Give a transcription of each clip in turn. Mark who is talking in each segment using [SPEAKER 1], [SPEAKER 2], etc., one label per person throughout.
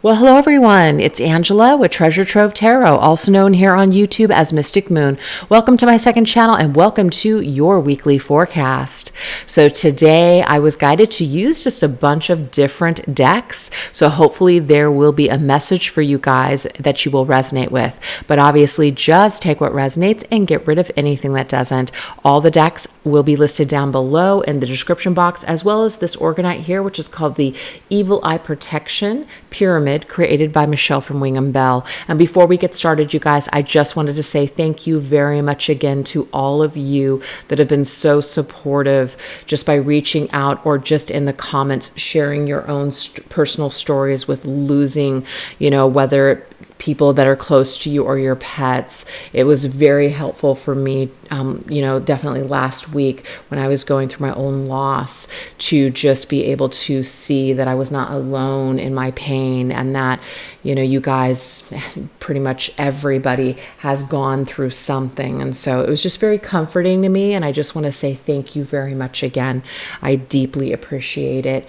[SPEAKER 1] Well, hello everyone. It's Angela with Treasure Trove Tarot, also known here on YouTube as Mystic Moon. Welcome to my second channel and welcome to your weekly forecast. So today I was guided to use just a bunch of different decks. So hopefully there will be a message for you guys that you will resonate with. But obviously just take what resonates and get rid of anything that doesn't. All the decks will be listed down below in the description box, as well as this Orgonite here, which is called the Evil Eye Protection Pyramid, created by Michelle from Wingham Bell. And before we get started, you guys, I just wanted to say thank you very much again to all of you that have been so supportive just by reaching out or just in the comments, sharing your own personal stories with losing, whether people that are close to you or your pets. It was very helpful for me, definitely last week when I was going through my own loss, to just be able to see that I was not alone in my pain, and that, you guys, pretty much everybody has gone through something. And so it was just very comforting to me. And I just want to say thank you very much again. I deeply appreciate it.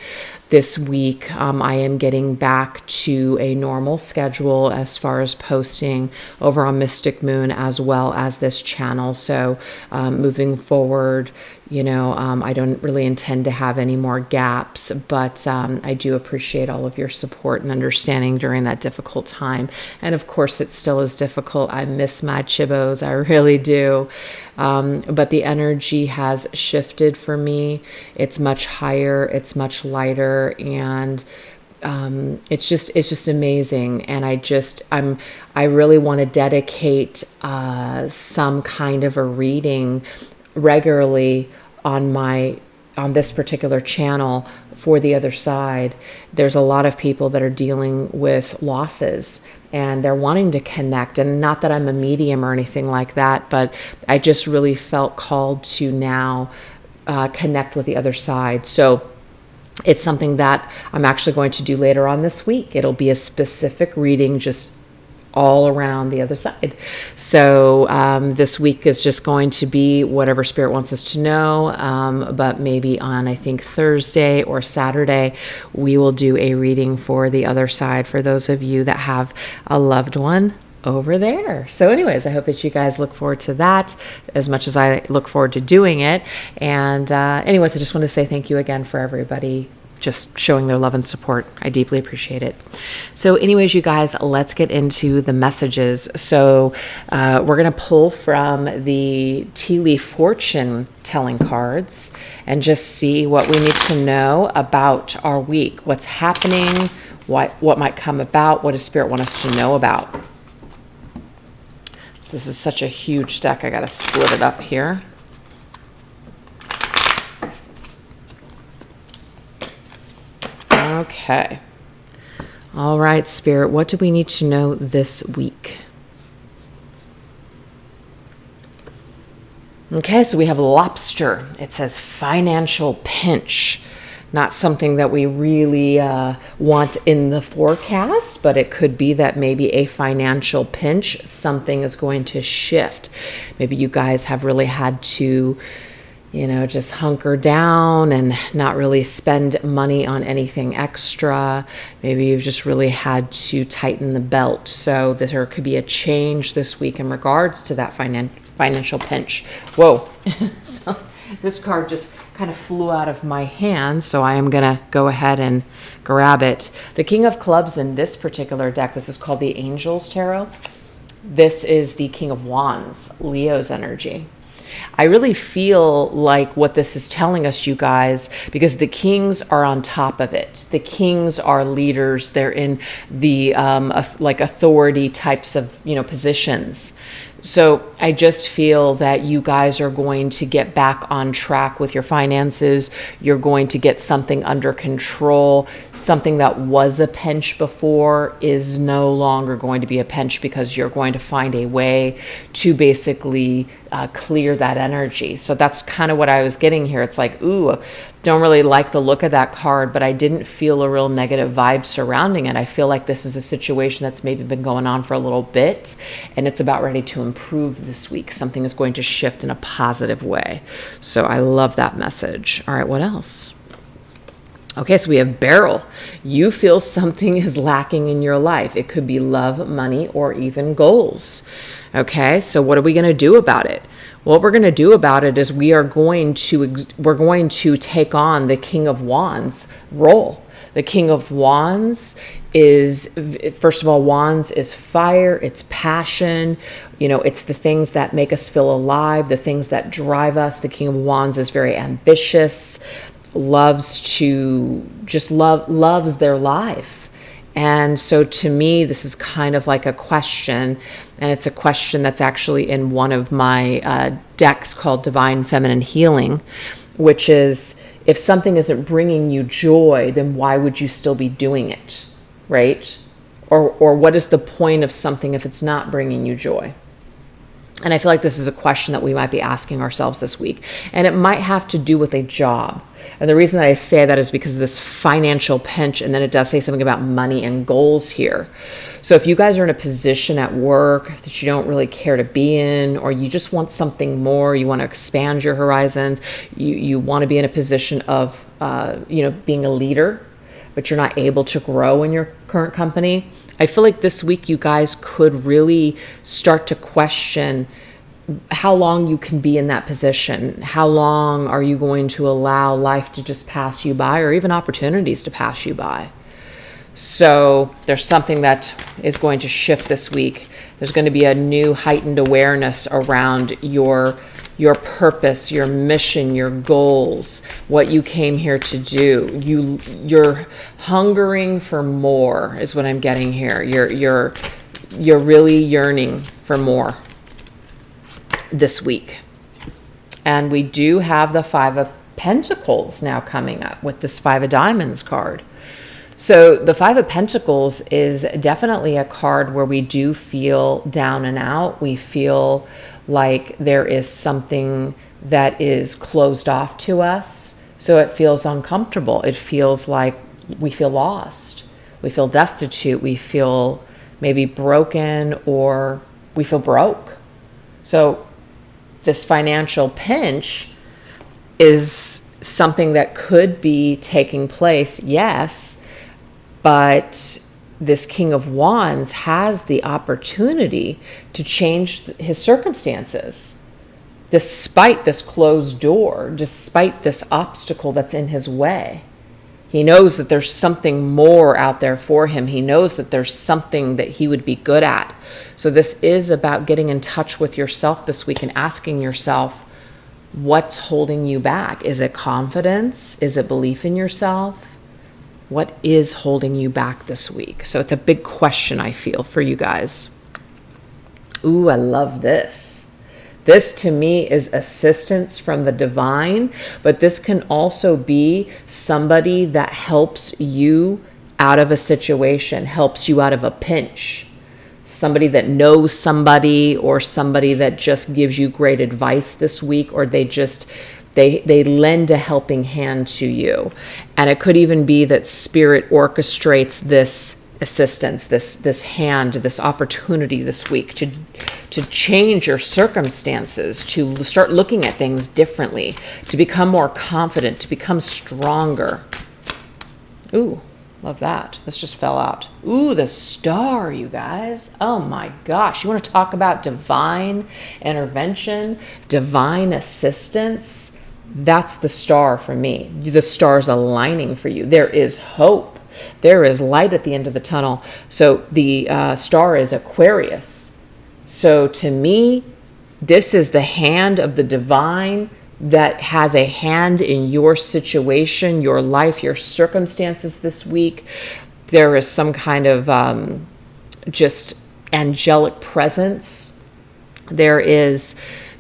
[SPEAKER 1] This week, I am getting back to a normal schedule as far as posting over on Mystic Moon as well as this channel. So moving forward, I don't really intend to have any more gaps, but I do appreciate all of your support and understanding during that difficult time. And of course, it still is difficult. I miss my chibos. I really do. But the energy has shifted for me. It's much higher. It's much lighter. And it's just amazing. And I really want to dedicate some kind of a reading regularly on this particular channel for the other side. There's a lot of people that are dealing with losses and they're wanting to connect. And not that I'm a medium or anything like that, but I just really felt called to now connect with the other side. So it's something that I'm actually going to do later on this week. It'll be a specific reading, just all around the other side. So this week is just going to be whatever Spirit wants us to know. But maybe on, I think, Thursday or Saturday, we will do a reading for the other side for those of you that have a loved one over there. So anyways, I hope that you guys look forward to that as much as I look forward to doing it. And anyways, I just want to say thank you again for everybody just showing their love and support. I deeply appreciate it. So anyways, you guys, let's get into the messages. So we're going to pull from the Tea Leaf Fortune telling cards and just see what we need to know about our week, what's happening, what might come about, what does Spirit want us to know about. So this is such a huge deck. I got to split it up here. Okay. All right, Spirit, what do we need to know this week? Okay, so we have lobster. It says financial pinch. Not something that we really want in the forecast, but it could be that maybe a financial pinch, something is going to shift. Maybe you guys have really had to just hunker down and not really spend money on anything extra. Maybe you've just really had to tighten the belt. So that there could be a change this week in regards to that financial pinch. Whoa. So this card just kind of flew out of my hand, so I am going to go ahead and grab it. The King of Clubs in this particular deck, this is called the Angels Tarot. This is the King of Wands, Leo's energy. I really feel like what this is telling us, you guys, because the kings are on top of it. The kings are leaders. They're in the like authority types of, positions. So I just feel that you guys are going to get back on track with your finances. You're going to get something under control. Something that was a pinch before is no longer going to be a pinch, because you're going to find a way to basically clear that energy. So that's kind of what I was getting here. It's like, ooh, don't really like the look of that card, but I didn't feel a real negative vibe surrounding it. I feel like this is a situation that's maybe been going on for a little bit, and it's about ready to improve this week. Something is going to shift in a positive way. So I love that message. All right, what else? Okay, so we have Beryl. You feel something is lacking in your life. It could be love, money, or even goals. Okay, so what are we going to do about it? What we're going to do about it is we're going to take on the King of Wands role. The King of Wands is, first of all, Wands is fire, it's passion, it's the things that make us feel alive, the things that drive us. The King of Wands is very ambitious, loves their life. And so to me, this is kind of like a question, and it's a question that's actually in one of my decks called Divine Feminine Healing, which is, if something isn't bringing you joy, then why would you still be doing it, right? Or what is the point of something if it's not bringing you joy? And I feel like this is a question that we might be asking ourselves this week. And it might have to do with a job. And the reason that I say that is because of this financial pinch, and then it does say something about money and goals here. So if you guys are in a position at work that you don't really care to be in, or you just want something more, you want to expand your horizons, you want to be in a position of, being a leader, but you're not able to grow in your current company, I feel like this week you guys could really start to question how long you can be in that position. How long are you going to allow life to just pass you by, or even opportunities to pass you by? So there's something that is going to shift this week. There's going to be a new heightened awareness around your purpose, your mission, your goals, what you came here to do. You're hungering for more is what I'm getting here. You're really yearning for more this week. And we do have the Five of Pentacles now coming up with this Five of Diamonds card. So the Five of Pentacles is definitely a card where we do feel down and out. We feel like there is something that is closed off to us. So it feels uncomfortable. It feels like we feel lost. We feel destitute. We feel maybe broken, or we feel broke. So this financial pinch is something that could be taking place, yes, but this King of Wands has the opportunity to change his circumstances despite this closed door, despite this obstacle that's in his way. He knows that there's something more out there for him. He knows that there's something that he would be good at. So this is about getting in touch with yourself this week and asking yourself, what's holding you back? Is it confidence? Is it belief in yourself? What is holding you back this week? So it's a big question, I feel, for you guys. Ooh, I love this. This to me is assistance from the divine, but this can also be somebody that helps you out of a situation, helps you out of a pinch. Somebody that knows somebody, or somebody that just gives you great advice this week, or they lend a helping hand to you. And it could even be that Spirit orchestrates this assistance, this hand, this opportunity this week to change your circumstances, to start looking at things differently, to become more confident, to become stronger. Ooh, love that. This just fell out. Ooh, the Star, you guys. Oh my gosh. You want to talk about divine intervention, divine assistance? That's the Star for me. The Star's aligning for you. There is hope. There is light at the end of the tunnel. So the Star is Aquarius. So to me, this is the hand of the divine that has a hand in your situation, your life, your circumstances this week. There is some kind of just angelic presence. There is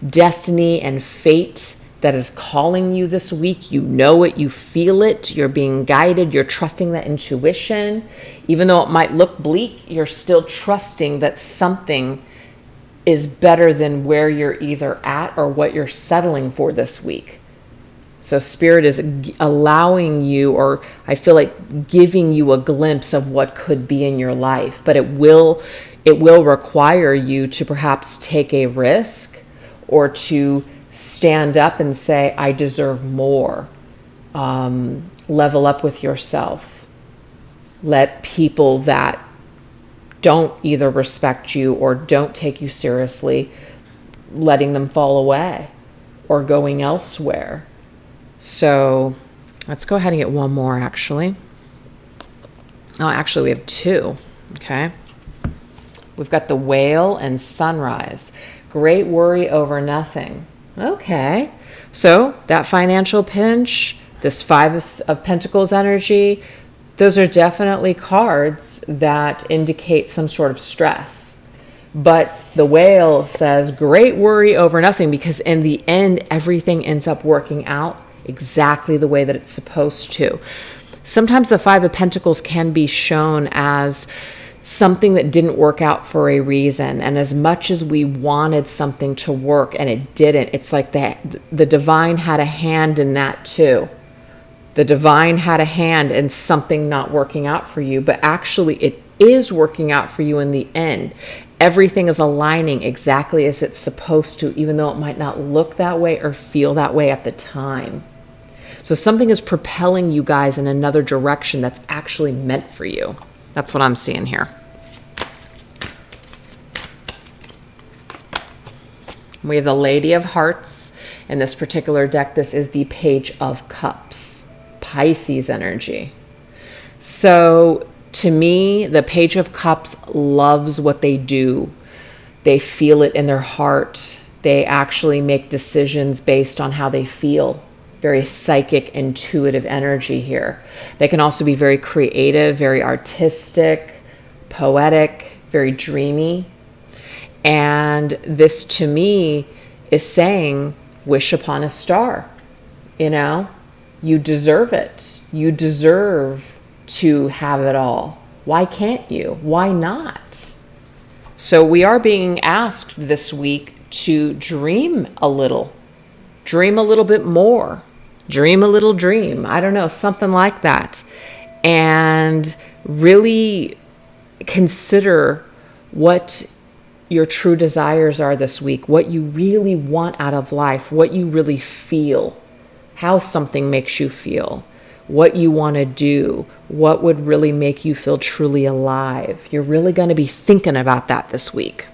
[SPEAKER 1] destiny and fate that is calling you this week. You know it, you feel it, you're being guided, you're trusting that intuition. Even though it might look bleak, you're still trusting that something is better than where you're either at or what you're settling for this week. So Spirit is allowing you, or I feel like giving you a glimpse of what could be in your life, but it will require you to perhaps take a risk, or to stand up and say, I deserve more. level up with yourself. Let people that don't either respect you or don't take you seriously, letting them fall away or going elsewhere. So let's go ahead and get one more, actually. Oh, actually, we have two. Okay. We've got the Whale and Sunrise. Great worry over nothing. Okay. So that financial pinch, this Five of Pentacles energy, those are definitely cards that indicate some sort of stress. But the Whale says great worry over nothing, because in the end, everything ends up working out exactly the way that it's supposed to. Sometimes the Five of Pentacles can be shown as something that didn't work out for a reason. And as much as we wanted something to work and it didn't, it's like the divine had a hand in that too. The divine had a hand in something not working out for you, but actually it is working out for you in the end. Everything is aligning exactly as it's supposed to, even though it might not look that way or feel that way at the time. So something is propelling you guys in another direction that's actually meant for you. That's what I'm seeing here. We have the Lady of Hearts. In this particular deck, this is the Page of Cups. Pisces energy. So to me, the Page of Cups loves what they do. They feel it in their heart. They actually make decisions based on how they feel. Very psychic, intuitive energy here. They can also be very creative, very artistic, poetic, very dreamy. And this to me is saying, wish upon a star. You know, you deserve it. You deserve to have it all. Why can't you? Why not? So we are being asked this week to dream a little bit more. Dream a little dream. I don't know, something like that. And really consider what your true desires are this week, what you really want out of life, what you really feel, how something makes you feel, what you want to do, what would really make you feel truly alive. You're really going to be thinking about that this week.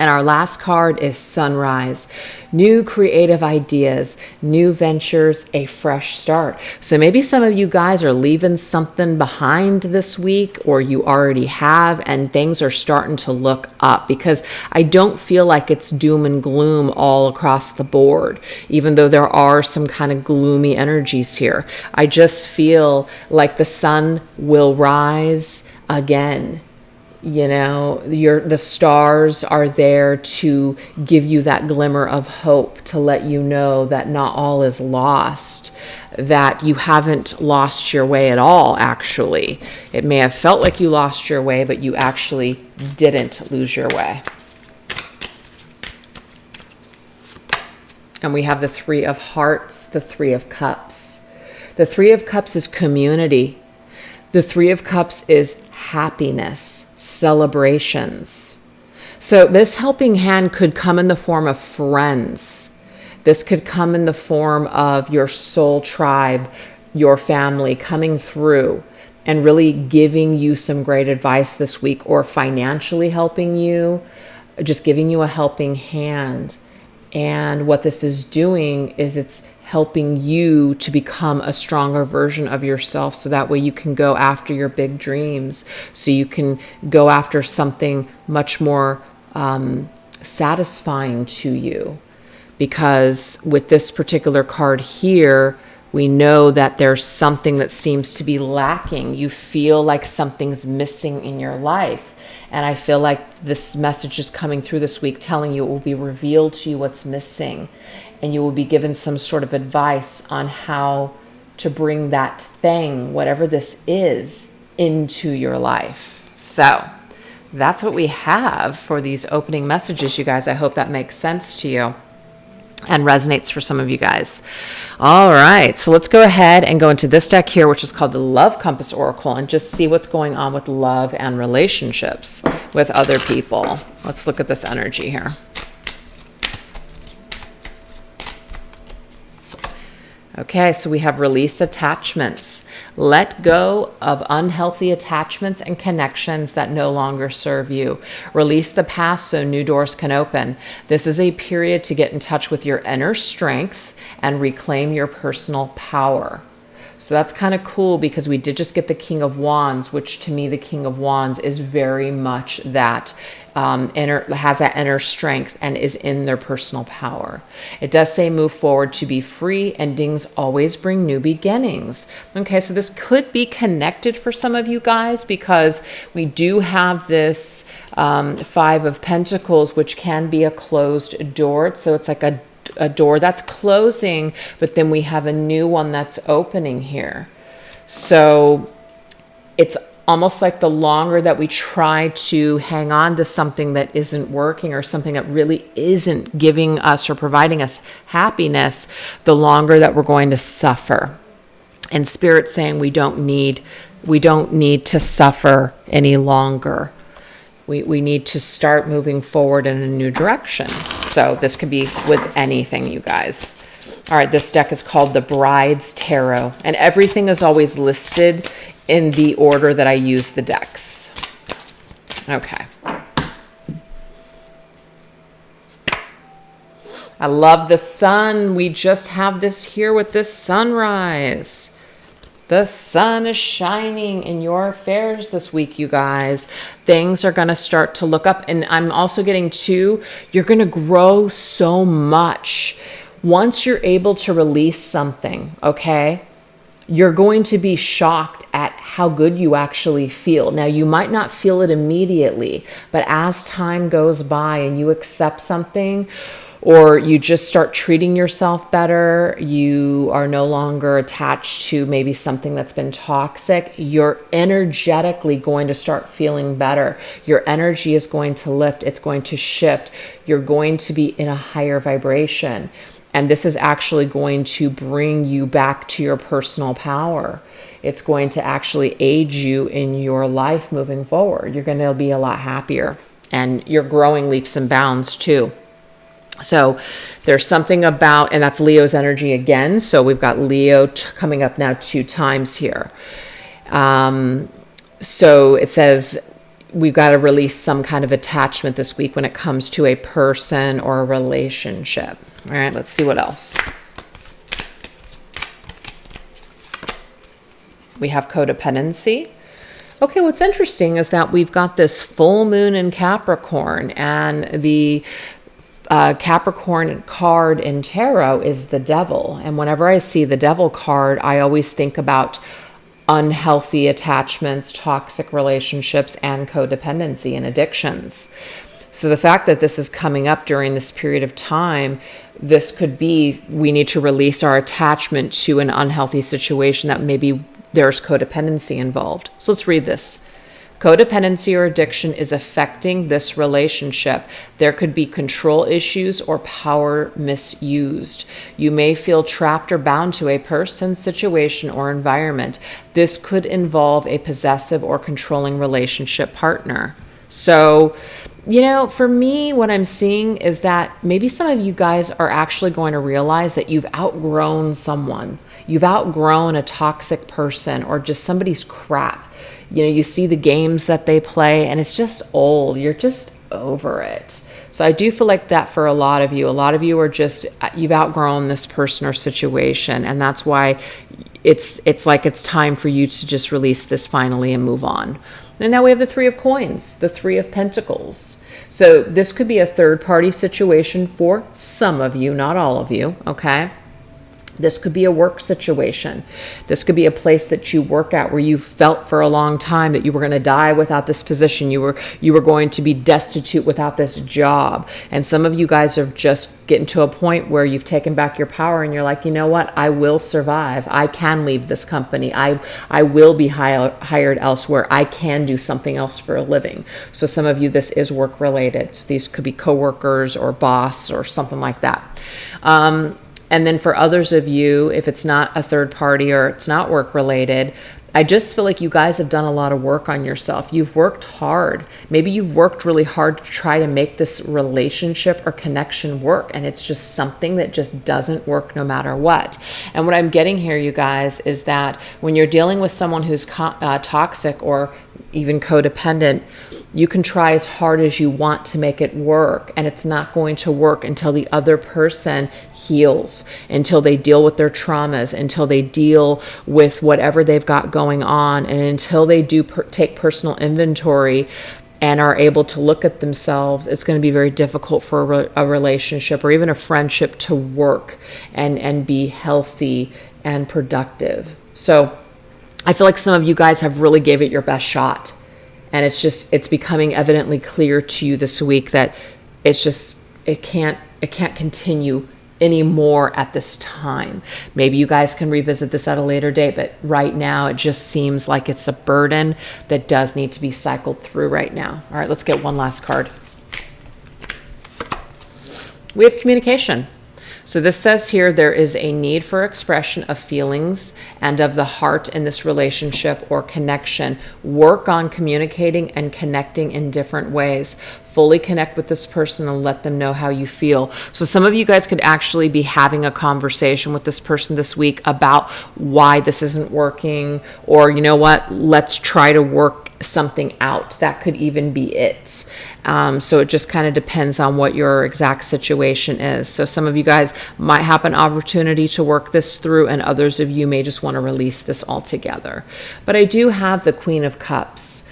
[SPEAKER 1] And our last card is Sunrise. New creative ideas, new ventures, a fresh start. So maybe some of you guys are leaving something behind this week, or you already have, and things are starting to look up, because I don't feel like it's doom and gloom all across the board, even though there are some kind of gloomy energies here. I just feel like the sun will rise again. You know, the stars are there to give you that glimmer of hope, to let you know that not all is lost, that you haven't lost your way at all, actually. It may have felt like you lost your way, but you actually didn't lose your way. And we have the Three of Hearts, the Three of Cups. The Three of Cups is community. The Three of Cups is happiness, celebrations. So this helping hand could come in the form of friends. This could come in the form of your soul tribe, your family coming through and really giving you some great advice this week, or financially helping you, just giving you a helping hand. And what this is doing is it's helping you to become a stronger version of yourself, so that way you can go after your big dreams, so you can go after something much more satisfying to you. Because with this particular card here, we know that there's something that seems to be lacking. You feel like something's missing in your life. And I feel like this message is coming through this week telling you it will be revealed to you what's missing. And you will be given some sort of advice on how to bring that thing, whatever this is, into your life. So that's what we have for these opening messages, you guys. I hope that makes sense to you and resonates for some of you guys. All right, so let's go ahead and go into this deck here, which is called the Love Compass Oracle, and just see what's going on with love and relationships with other people. Let's look at this energy here. Okay, so we have release attachments. Let go of unhealthy attachments and connections that no longer serve you. Release the past so new doors can open. This is a period to get in touch with your inner strength and reclaim your personal power. So that's kind of cool because we did just get the King of Wands, which to me, the King of Wands is very much that has that inner strength and is in their personal power. It does say move forward to be free. Endings always bring new beginnings. Okay, so this could be connected for some of you guys because we do have this Five of Pentacles, which can be a closed door. So it's like a door that's closing, but then we have a new one that's opening here. So it's almost like the longer that we try to hang on to something that isn't working or something that really isn't giving us or providing us happiness, the longer that we're going to suffer. And Spirit's saying we don't need to suffer any longer. We need to start moving forward in a new direction. So this could be with anything, you guys. All right, this deck is called the Bride's Tarot, and everything is always listed in the order that I use the decks. Okay. I love the sun. We just have this here with this sunrise. The sun is shining in your affairs this week, you guys. Things are going to start to look up. And I'm also getting to, you're going to grow so much. Once you're able to release something, okay, you're going to be shocked at how good you actually feel. Now, you might not feel it immediately, but as time goes by and you accept something, or you just start treating yourself better, you are no longer attached to maybe something that's been toxic, you're energetically going to start feeling better. Your energy is going to lift, it's going to shift. You're going to be in a higher vibration. And this is actually going to bring you back to your personal power. It's going to actually aid you in your life moving forward. You're going to be a lot happier, and you're growing leaps and bounds too. So there's something about, and that's Leo's energy again. So we've got Leo coming up now 2 times here. So it says we've got to release some kind of attachment this week when it comes to a person or a relationship. All right, let's see what else. We have codependency. Okay, what's interesting is that we've got this full moon in Capricorn, and the Capricorn card in tarot is the devil. And whenever I see the devil card, I always think about unhealthy attachments, toxic relationships, and codependency and addictions. So the fact that this is coming up during this period of time, this could be we need to release our attachment to an unhealthy situation that maybe there's codependency involved. So let's read this. Codependency or addiction is affecting this relationship. There could be control issues or power misused. You may feel trapped or bound to a person, situation, or environment. This could involve a possessive or controlling relationship partner. So, you know, for me, what I'm seeing is that maybe some of you guys are actually going to realize that you've outgrown someone. You've outgrown a toxic person or just somebody's crap. You know, you see the games that they play and it's just old. You're just over it. So I do feel like that for a lot of you. A lot of you are just, you've outgrown this person or situation. And that's why it's like it's time for you to just release this finally and move on. And now we have the 3 of Coins, the 3 of Pentacles. So this could be a third-party situation for some of you, not all of you, okay? This could be a work situation. This could be a place that you work at where you felt for a long time that you were going to die without this position. You were going to be destitute without this job. And some of you guys are just getting to a point where you've taken back your power and you're like, you know what? I will survive. I can leave this company. I will be hired elsewhere. I can do something else for a living. So some of you, this is work related. So these could be coworkers or boss or something like that. And then for others of you, if it's not a third party or it's not work related, I just feel like you guys have done a lot of work on yourself. You've worked hard. Maybe you've worked really hard to try to make this relationship or connection work, and it's just something that just doesn't work no matter what. And what I'm getting here, you guys, is that when you're dealing with someone who's toxic or even codependent, you can try as hard as you want to make it work, and it's not going to work until the other person heals, until they deal with their traumas, until they deal with whatever they've got going on, and until they do take personal inventory and are able to look at themselves. It's going to be very difficult for a relationship or even a friendship to work and be healthy and productive. So I feel like some of you guys have really gave it your best shot. And it's becoming evidently clear to you this week that it can't continue anymore at this time. Maybe you guys can revisit this at a later date, but right now it just seems like it's a burden that does need to be cycled through right now. All right, let's get one last card. We have communication. So this says here there is a need for expression of feelings and of the heart in this relationship or connection. Work on communicating and connecting in different ways. Fully connect with this person and let them know how you feel. So some of you guys could actually be having a conversation with this person this week about why this isn't working, or you know what, let's try to work something out. That could even be it. So it just kind of depends on what your exact situation is. So some of you guys might have an opportunity to work this through, and others of you may just want to release this altogether. But I do have the Queen of Cups.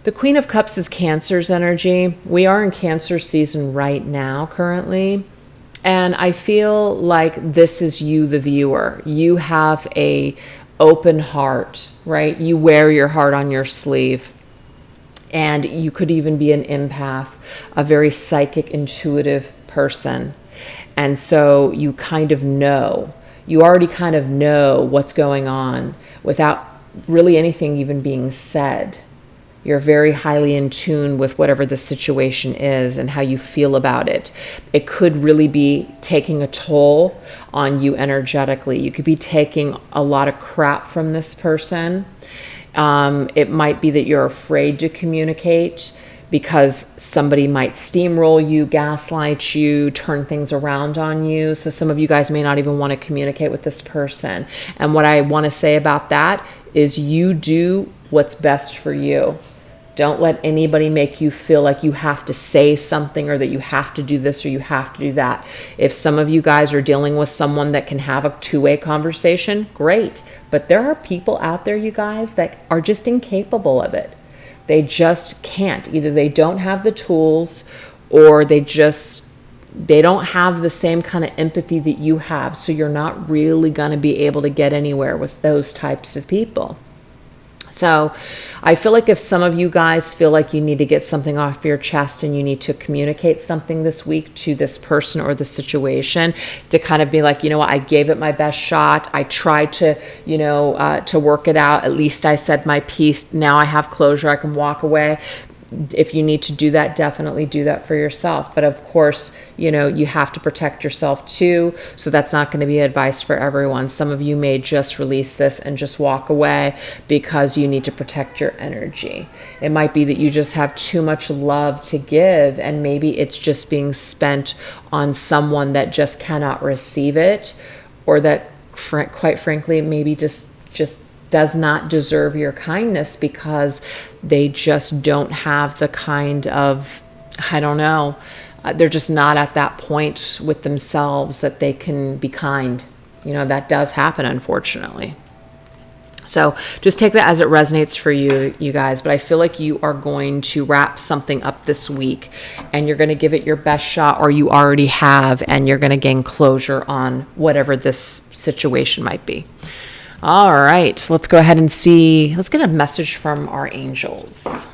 [SPEAKER 1] The Queen of Cups is Cancer's energy. We are in Cancer season right now currently. And I feel like this is you, the viewer. You have a open heart, right? You wear your heart on your sleeve. And you could even be an empath, a very psychic, intuitive person. And so you already kind of know what's going on without really anything even being said. You're very highly in tune with whatever the situation is and how you feel about it. It could really be taking a toll on you energetically. You could be taking a lot of crap from this person. It might be that you're afraid to communicate because somebody might steamroll you, gaslight you, turn things around on you. So some of you guys may not even want to communicate with this person. And what I want to say about that is you do what's best for you. Don't let anybody make you feel like you have to say something or that you have to do this or you have to do that. If some of you guys are dealing with someone that can have a two-way conversation, great. But there are people out there, you guys, that are just incapable of it. They just can't. Either they don't have the tools or they don't have the same kind of empathy that you have. So you're not really going to be able to get anywhere with those types of people. So I feel like if some of you guys feel like you need to get something off your chest and you need to communicate something this week to this person or the situation, to kind of be like, you know what, I gave it my best shot. I tried to, to work it out. At least I said my piece. Now I have closure. I can walk away. If you need to do that, definitely do that for yourself. But of course, you have to protect yourself too. So that's not going to be advice for everyone. Some of you may just release this and just walk away because you need to protect your energy. It might be that you just have too much love to give, and maybe it's just being spent on someone that just cannot receive it, or that quite frankly, maybe just does not deserve your kindness because they just don't have the kind of, they're just not at that point with themselves that they can be kind. That does happen, unfortunately. So just take that as it resonates for you guys. But I feel like you are going to wrap something up this week and you're going to give it your best shot, or you already have, and you're going to gain closure on whatever this situation might be. All right, let's go ahead and see. Let's get a message from our angels.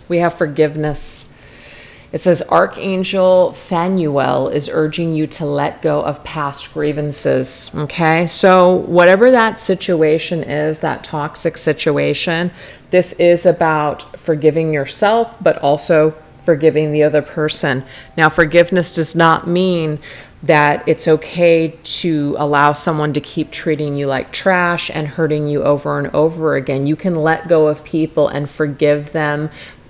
[SPEAKER 1] We have forgiveness. It says, Archangel Phanuel is urging you to let go of past grievances. Okay, so whatever that situation is, that toxic situation, this is about forgiving yourself, but also forgiving the other person. Now, forgiveness does not mean that it's okay to allow someone to keep treating you like trash and hurting you over and over again. You can let go of people and forgive them,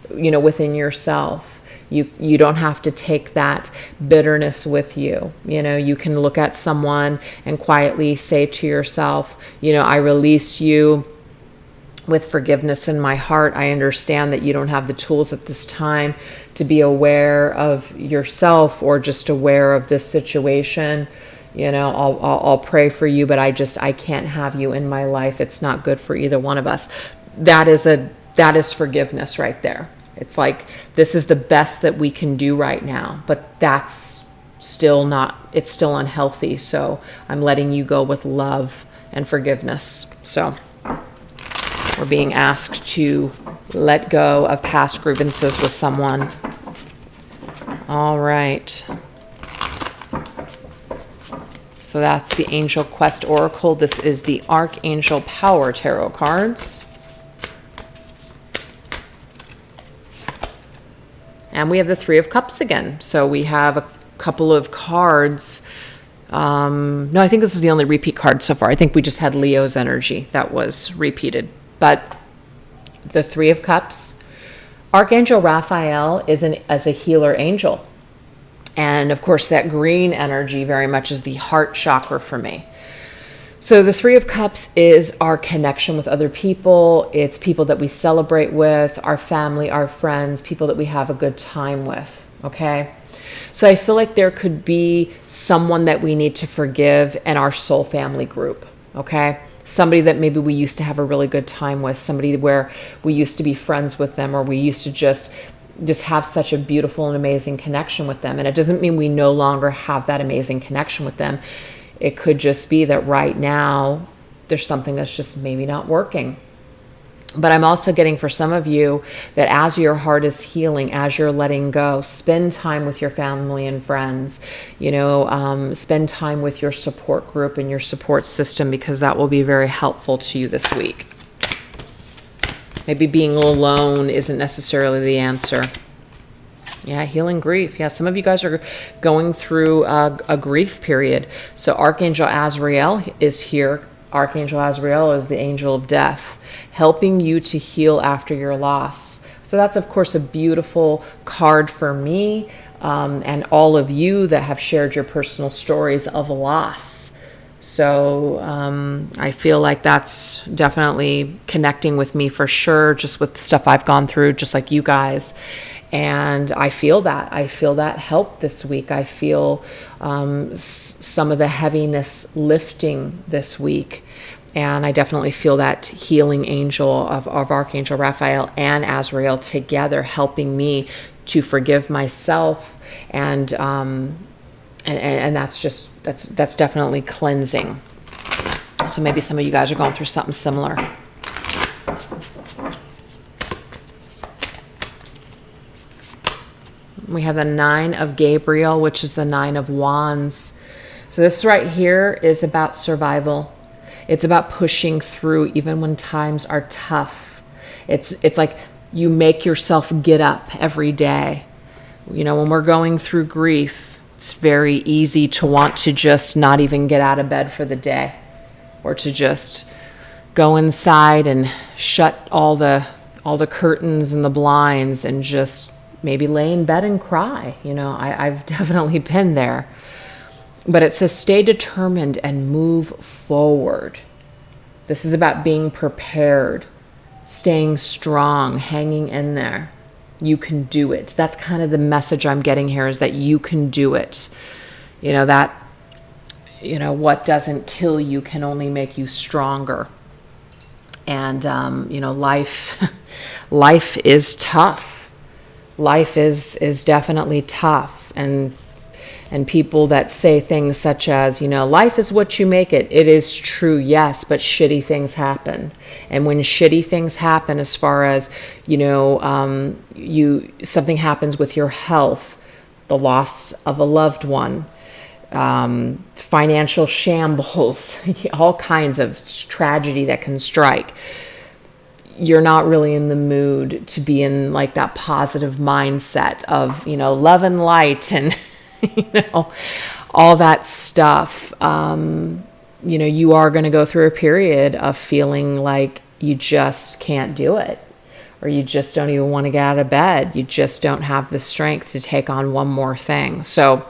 [SPEAKER 1] within yourself. You don't have to take that bitterness with you. You can look at someone and quietly say to yourself, I release you with forgiveness in my heart. I understand that you don't have the tools at this time to be aware of yourself or just aware of this situation. I'll pray for you, but I can't have you in my life. It's not good for either one of us. That is forgiveness right there. It's like, this is the best that we can do right now, but that's still unhealthy. So I'm letting you go with love and forgiveness. So we're being asked to let go of past grievances with someone. All right. So that's the Angel Quest Oracle. This is the Archangel Power Tarot cards. And we have the Three of Cups again. So we have a couple of cards. No, I think this is the only repeat card so far. I think we just had Leo's energy that was repeated. But the Three of Cups, Archangel Raphael is as a healer angel. And of course, that green energy very much is the heart chakra for me. So the Three of Cups is our connection with other people. It's people that we celebrate with, our family, our friends, people that we have a good time with, okay? So I feel like there could be someone that we need to forgive in our soul family group, okay? Somebody that maybe we used to have a really good time with, somebody where we used to be friends with them, or we used to just have such a beautiful and amazing connection with them. And it doesn't mean we no longer have that amazing connection with them. It could just be that right now there's something that's just maybe not working. But I'm also getting for some of you that as your heart is healing, as you're letting go, spend time with your family and friends, spend time with your support group and your support system, because that will be very helpful to you this week. Maybe being alone isn't necessarily the answer. Yeah, healing grief. Yeah, some of you guys are going through a grief period. So Archangel Azrael is here. Archangel Azrael is the angel of death, helping you to heal after your loss. So that's, of course, a beautiful card for me and all of you that have shared your personal stories of loss. So I feel like that's definitely connecting with me for sure, just with the stuff I've gone through, just like you guys. And I feel that help this week. I feel some of the heaviness lifting this week. And I definitely feel that healing angel of Archangel Raphael and Azrael together helping me to forgive myself. And that's definitely cleansing. So maybe some of you guys are going through something similar. We have the Nine of Gabriel, which is the Nine of Wands. So this right here is about survival. It's about pushing through even when times are tough. It's like you make yourself get up every day. When we're going through grief, it's very easy to want to just not even get out of bed for the day, or to just go inside and shut all the curtains and the blinds and just maybe lay in bed and cry. I've definitely been there. But it says stay determined and move forward. This is about being prepared, staying strong, hanging in there. You can do it. That's kind of the message I'm getting here, is that you can do it. What doesn't kill you can only make you stronger. And, life is tough. Life is definitely tough. And people that say things such as, life is what you make it. It is true, yes, but shitty things happen. And when shitty things happen, as far as, something happens with your health, the loss of a loved one, financial shambles, all kinds of tragedy that can strike. you're not really in the mood to be in like that positive mindset of, love and light and, all that stuff. You are going to go through a period of feeling like you just can't do it, or you just don't even want to get out of bed. You just don't have the strength to take on one more thing. So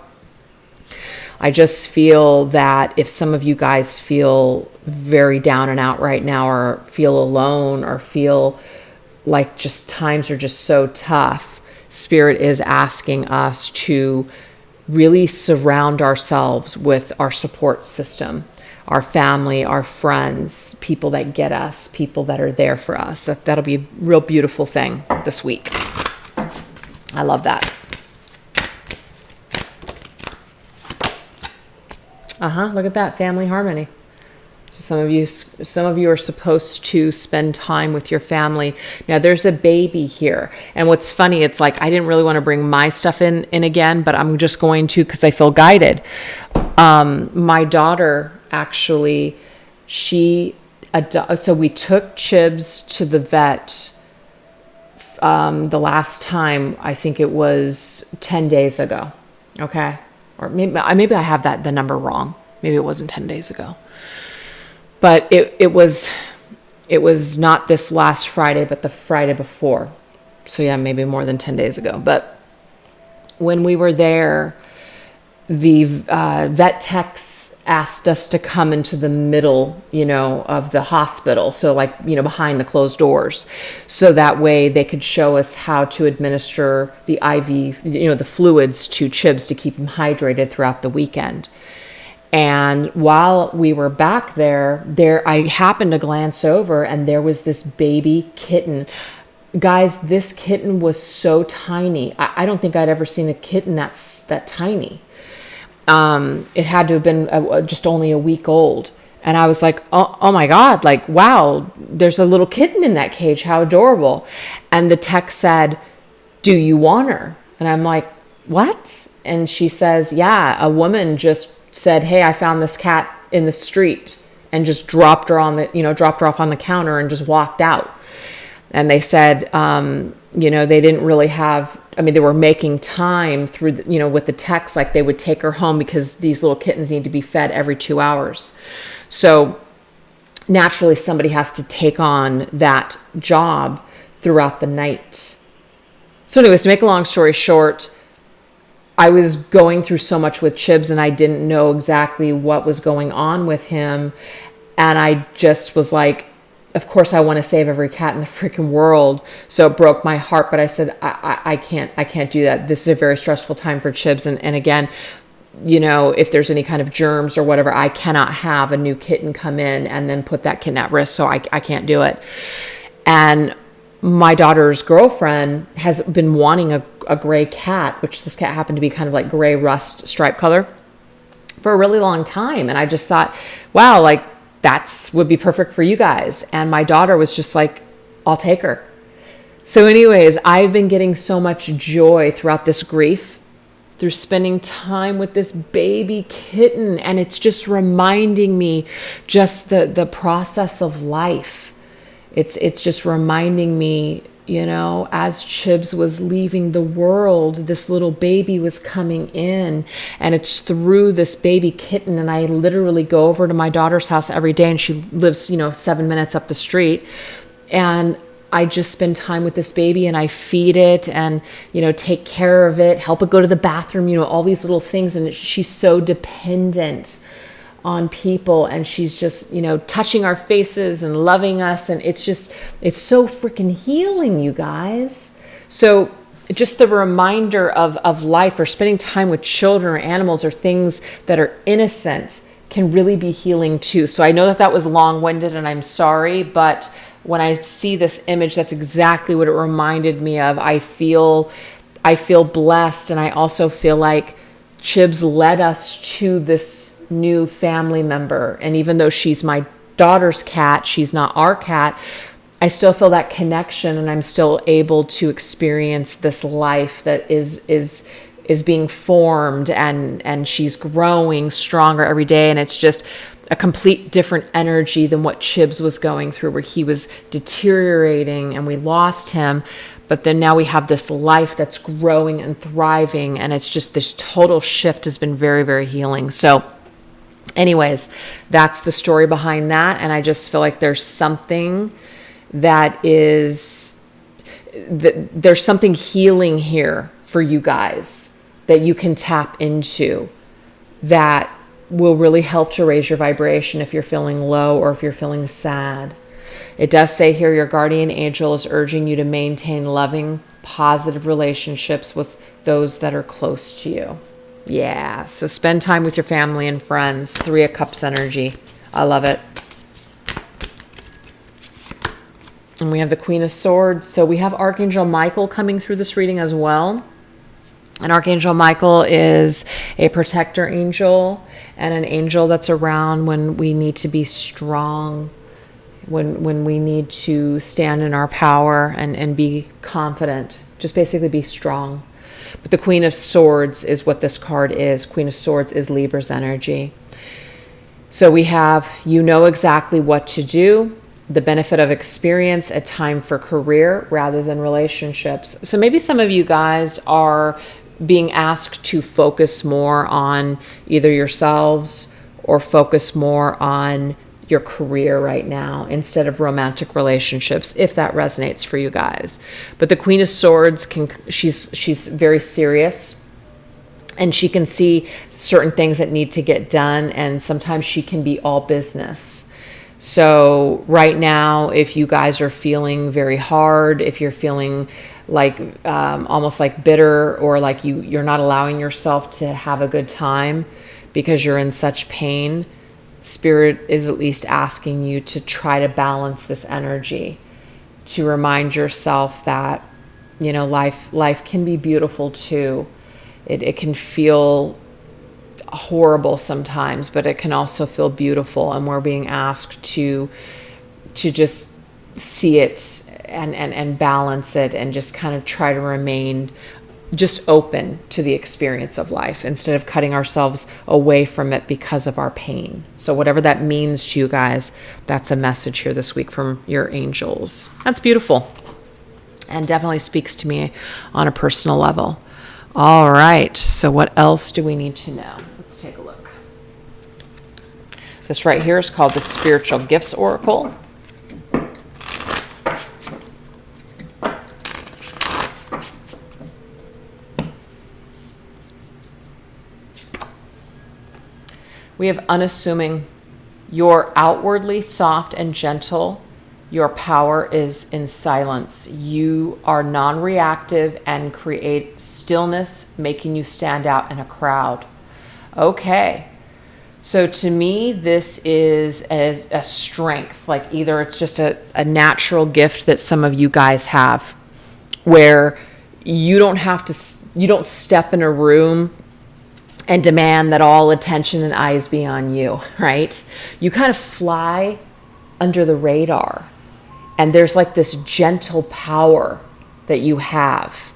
[SPEAKER 1] I just feel that if some of you guys feel very down and out right now, or feel alone, or feel like just times are just so tough, Spirit is asking us to really surround ourselves with our support system, our family, our friends, people that get us, people that are there for us. That'll be a real beautiful thing this week. I love that. Look at that, family harmony. So some of you are supposed to spend time with your family. Now there's a baby here. And what's funny, it's like, I didn't really want to bring my stuff in again, but I'm just going to, because I feel guided. My daughter, actually, so we took Chibs to the vet the last time, I think it was 10 days ago. Okay. Or maybe I have the number wrong. Maybe it wasn't 10 days ago. But it was not this last Friday, but the Friday before. So yeah, maybe more than 10 days ago. But when we were there, the vet techs asked us to come into the middle, of the hospital. So like, behind the closed doors. So that way they could show us how to administer the IV, the fluids to Chibs to keep him hydrated throughout the weekend. And while we were back there, I happened to glance over, and there was this baby kitten. Guys, this kitten was so tiny. I don't think I'd ever seen a kitten that tiny. It had to have been just only a week old. And I was like, oh my God, like, wow, there's a little kitten in that cage. How adorable. And the tech said, do you want her? And I'm like, what? And she says, yeah, a woman just said, hey, I found this cat in the street, and just dropped her off on the counter and just walked out. And they said, they didn't really have, they were making time through, with the techs, like they would take her home because these little kittens need to be fed every 2 hours. So naturally somebody has to take on that job throughout the night. So anyways, to make a long story short, I was going through so much with Chibs, and I didn't know exactly what was going on with him. And I just was like, of course I want to save every cat in the freaking world. So it broke my heart, but I said, I can't do that. This is a very stressful time for Chibs. And again, if there's any kind of germs or whatever, I cannot have a new kitten come in and then put that kitten at risk. So I can't do it. And my daughter's girlfriend has been wanting a gray cat, which this cat happened to be kind of like gray rust stripe color, for a really long time. And I just thought, wow, like would be perfect for you guys. And my daughter was just like, I'll take her. So anyways, I've been getting so much joy throughout this grief, through spending time with this baby kitten. And it's just reminding me just the process of life. It's just reminding me, as Chibs was leaving the world, this little baby was coming in, and it's through this baby kitten. And I literally go over to my daughter's house every day, and she lives, 7 minutes up the street. And I just spend time with this baby, and I feed it and, take care of it, help it go to the bathroom, all these little things. And she's so dependent on people, and she's just, touching our faces and loving us. And it's so freaking healing, you guys. So just the reminder of life, or spending time with children or animals or things that are innocent, can really be healing too. So I know that was long-winded, and I'm sorry, but when I see this image, that's exactly what it reminded me of. I feel blessed, and I also feel like Chibs led us to this new family member. And even though she's my daughter's cat, she's not our cat, I still feel that connection, and I'm still able to experience this life that is being formed, and she's growing stronger every day. And it's just, a complete different energy than what Chibs was going through, where he was deteriorating and we lost him. But then now we have this life that's growing and thriving, and it's just this total shift has been very, very healing. So anyways, that's the story behind that. And I just feel like there's something there's something healing here for you guys that you can tap into that will really help to raise your vibration if you're feeling low or if you're feeling sad. It does say here your guardian angel is urging you to maintain loving, positive relationships with those that are close to you. Yeah, so spend time with your family and friends. 3 of Cups energy. I love it. And we have the Queen of Swords. So we have Archangel Michael coming through this reading as well. And Archangel Michael is a protector angel and an angel that's around when we need to be strong, when we need to stand in our power and be confident. Just basically be strong. But the Queen of Swords is what this card is. Queen of Swords is Libra's energy. So we have, you know exactly what to do, the benefit of experience, a time for career rather than relationships. So maybe some of you guys are being asked to focus more on either yourselves or focus more on your career right now instead of romantic relationships, if that resonates for you guys. But the Queen of Swords, she's very serious, and she can see certain things that need to get done, and sometimes she can be all business. So right now, if you guys are feeling very hard, if you're feeling like almost like bitter, or like you're not allowing yourself to have a good time because you're in such pain, Spirit is at least asking you to try to balance this energy, to remind yourself that, you know, life can be beautiful too. It can feel horrible sometimes, but it can also feel beautiful, and we're being asked to just see it and balance it, and just kind of try to remain just open to the experience of life instead of cutting ourselves away from it because of our pain. So whatever that means to you guys, that's a message here this week from your angels. That's beautiful and definitely speaks to me on a personal level. All right, so what else do we need to know? Let's take a look. This right here is called the Spiritual Gifts Oracle. We have unassuming. You're outwardly soft and gentle. Your power is in silence. You are non-reactive and create stillness, making you stand out in a crowd. Okay. So to me, this is a strength. Like either it's just a natural gift that some of you guys have, where you don't step in a room and demand that all attention and eyes be on you, right? You kind of fly under the radar, and there's like this gentle power that you have.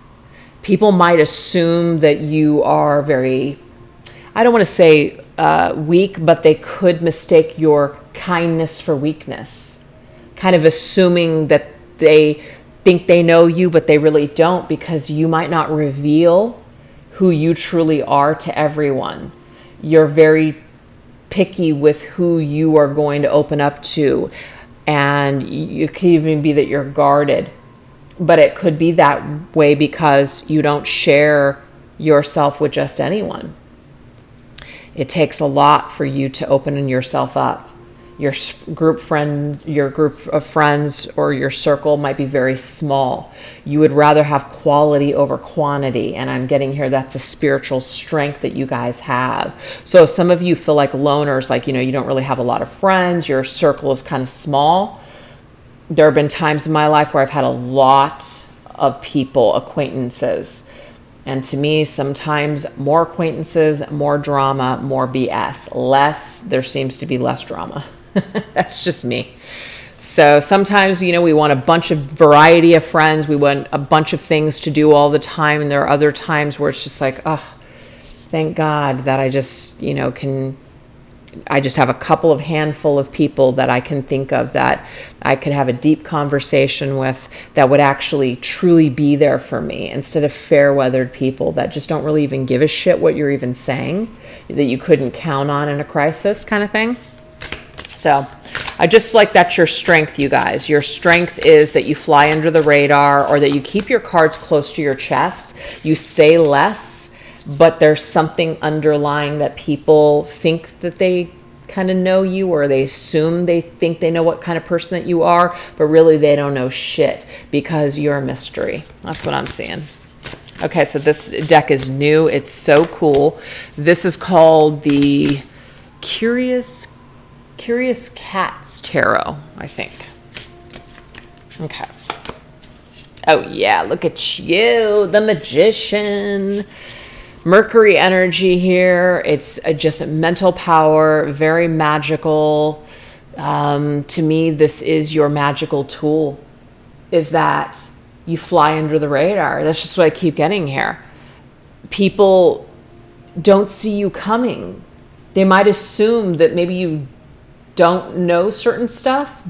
[SPEAKER 1] People might assume that you are very, I don't want to say weak, but they could mistake your kindness for weakness, kind of assuming that they think they know you, but they really don't, because you might not reveal who you truly are to everyone. You're very picky with who you are going to open up to, and it could even be that you're guarded, but it could be that way because you don't share yourself with just anyone. It takes a lot for you to open yourself up. Your group of friends or your circle might be very small. You would rather have quality over quantity. And I'm getting here, that's a spiritual strength that you guys have. So some of you feel like loners, like, you don't really have a lot of friends. Your circle is kind of small. There have been times in my life where I've had a lot of people, acquaintances. And to me, sometimes more acquaintances, more drama, more BS. There seems to be less drama. That's just me. So sometimes, we want a bunch of variety of friends. We want a bunch of things to do all the time. And there are other times where it's just like, oh, thank God that I just, can I just have a couple of handful of people that I can think of that I could have a deep conversation with that would actually truly be there for me, instead of fair-weathered people that just don't really even give a shit what you're even saying, that you couldn't count on in a crisis kind of thing. So I just like that's your strength, you guys. Your strength is that you fly under the radar, or that you keep your cards close to your chest. You say less, but there's something underlying that people think that they kind of know you, or they assume they think they know what kind of person that you are, but really they don't know shit because you're a mystery. That's what I'm seeing. Okay, so this deck is new. It's so cool. This is called the Curious Cats Tarot, I think. Okay. Oh yeah, look at you, the magician. Mercury energy here. It's just mental power, very magical. To me, this is your magical tool, is that you fly under the radar. That's just what I keep getting here. People don't see you coming. They might assume that maybe you don't know certain stuff,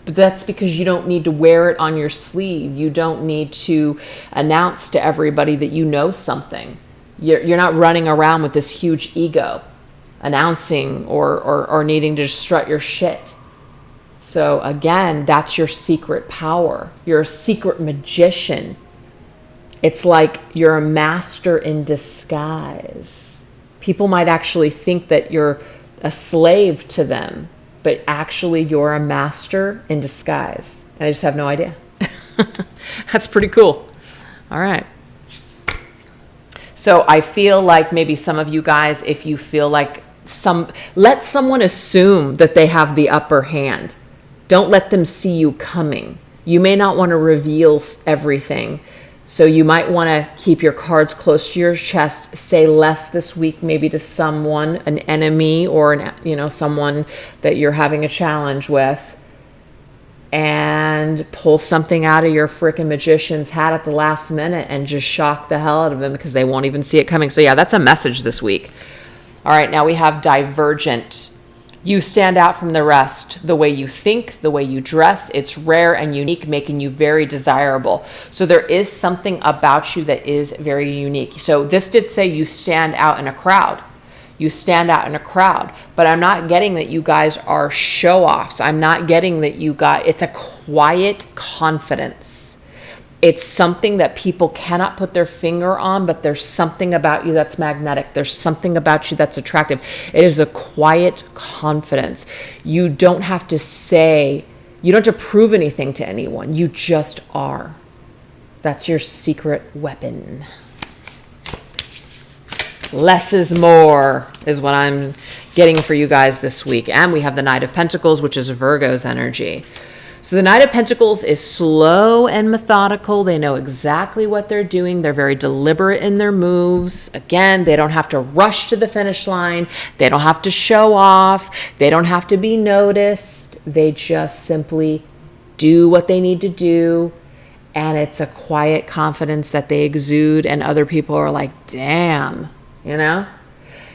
[SPEAKER 1] but that's because you don't need to wear it on your sleeve. You don't need to announce to everybody that you know something. You're not running around with this huge ego, announcing or needing to strut your shit. So again, that's your secret power. You're a secret magician. It's like you're a master in disguise. People might actually think that you're a slave to them, but actually you're a master in disguise. And they just have no idea. That's pretty cool. All right. So I feel like maybe some of you guys, if you feel like let someone assume that they have the upper hand. Don't let them see you coming. You may not want to reveal everything. So you might want to keep your cards close to your chest, say less this week, maybe to someone, an enemy, or someone that you're having a challenge with, and pull something out of your freaking magician's hat at the last minute and just shock the hell out of them because they won't even see it coming. So yeah, that's a message this week. All right, now we have Divergent. You stand out from the rest. The way you think, the way you dress, it's rare and unique, making you very desirable. So there is something about you that is very unique. So this did say you stand out in a crowd. You stand out in a crowd, but I'm not getting that you guys are show-offs. I'm not getting that it's a quiet confidence. It's something that people cannot put their finger on, but there's something about you that's magnetic. There's something about you that's attractive. It is a quiet confidence. You don't have to prove anything to anyone. You just are. That's your secret weapon. Less is more is what I'm getting for you guys this week. And we have the Knight of Pentacles, which is Virgo's energy. So the Knight of Pentacles is slow and methodical. They know exactly what they're doing. They're very deliberate in their moves. Again, they don't have to rush to the finish line. They don't have to show off. They don't have to be noticed. They just simply do what they need to do. And it's a quiet confidence that they exude, and other people are like, damn.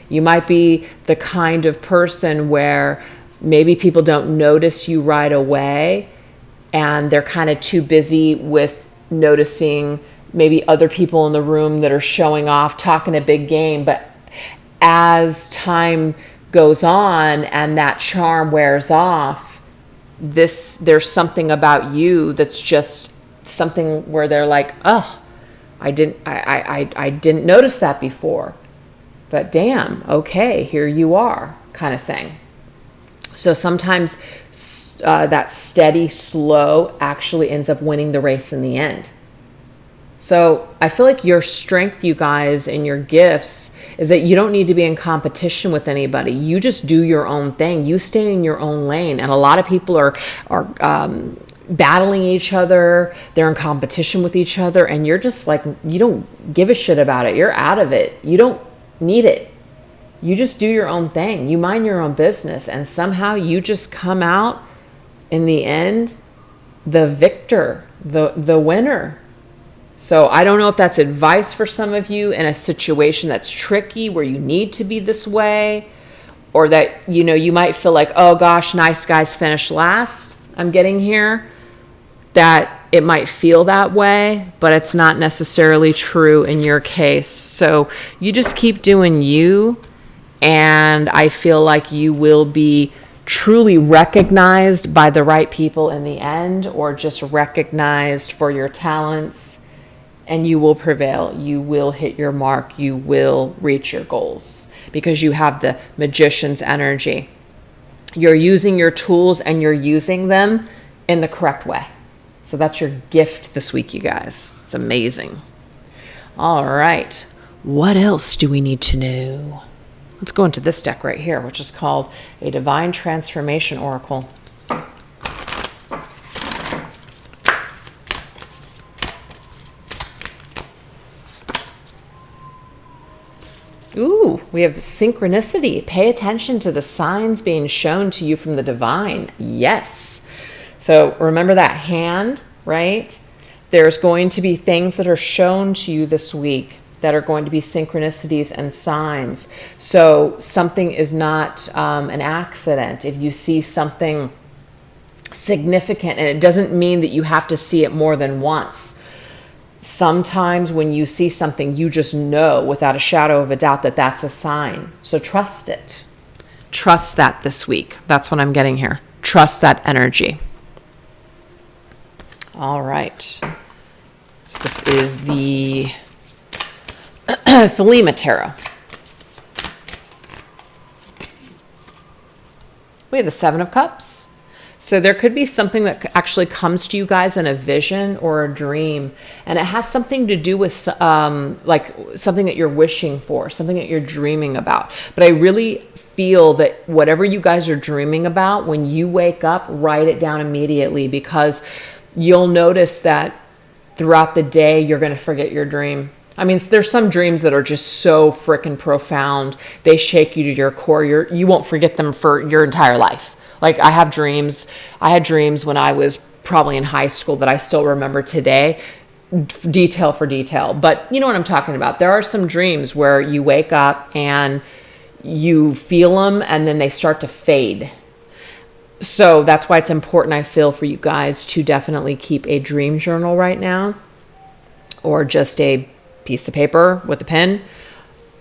[SPEAKER 1] You might be the kind of person where maybe people don't notice you right away, and they're kind of too busy with noticing maybe other people in the room that are showing off, talking a big game. But as time goes on and that charm wears off, there's something about you that's just something where they're like, oh, I didn't notice that before. But damn, okay, here you are, kind of thing. So sometimes that steady, slow actually ends up winning the race in the end. So I feel like your strength, you guys, and your gifts is that you don't need to be in competition with anybody. You just do your own thing. You stay in your own lane. And a lot of people are battling each other. They're in competition with each other. And you're just like, you don't give a shit about it. You're out of it. You don't need it. You just do your own thing. You mind your own business. And somehow you just come out in the end, the victor, the winner. So I don't know if that's advice for some of you in a situation that's tricky where you need to be this way, or that, you might feel like, oh gosh, nice guys finish last. I'm getting here. That it might feel that way, but it's not necessarily true in your case. So you just keep doing you, and I feel like you will be truly recognized by the right people in the end, or just recognized for your talents, and you will prevail. You will hit your mark. You will reach your goals because you have the magician's energy. You're using your tools and you're using them in the correct way. So that's your gift this week, you guys. It's amazing. All right. What else do we need to know? Let's go into this deck right here, which is called a Divine Transformation Oracle. Ooh, we have synchronicity. Pay attention to the signs being shown to you from the divine. Yes. So remember that hand, right? There's going to be things that are shown to you this week that are going to be synchronicities and signs. So something is not an accident. If you see something significant, and it doesn't mean that you have to see it more than once. Sometimes when you see something, you just know without a shadow of a doubt that that's a sign. So trust it. Trust that this week. That's what I'm getting here. Trust that energy. All right. So this is the Thelema Tarot. We have the Seven of Cups. So there could be something that actually comes to you guys in a vision or a dream, and it has something to do with like something that you're wishing for, something that you're dreaming about. But I really feel that whatever you guys are dreaming about, when you wake up, write it down immediately, because you'll notice that throughout the day, you're going to forget your dream. I mean, there's some dreams that are just so freaking profound. They shake you to your core. You won't forget them for your entire life. Like I had dreams when I was probably in high school that I still remember today, detail for detail. But you know what I'm talking about. There are some dreams where you wake up and you feel them and then they start to fade. So that's why it's important, I feel, for you guys to definitely keep a dream journal right now, or just a piece of paper with a pen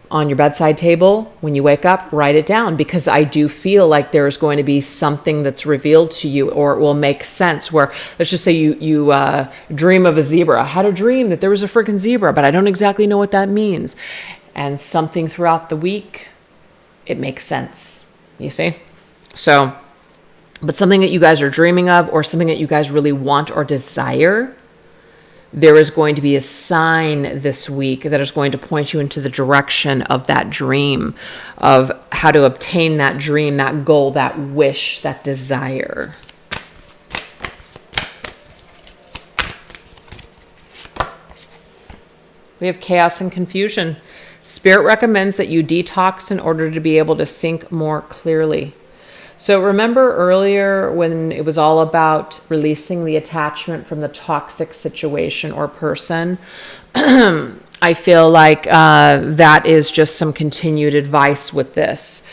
[SPEAKER 1] on your bedside table. When you wake up, write it down, because I do feel like there's going to be something that's revealed to you, or it will make sense. Where, let's just say you dream of a zebra. I had a dream that there was a freaking zebra, but I don't exactly know what that means. And something throughout the week, it makes sense. You see? So, but something that you guys are dreaming of, or something that you guys really want or desire, there is going to be a sign this week that is going to point you into the direction of that dream, of how to obtain that dream, that goal, that wish, that desire. We have chaos and confusion. Spirit recommends that you detox in order to be able to think more clearly. So remember earlier when it was all about releasing the attachment from the toxic situation or person? I feel like that is just some continued advice with this.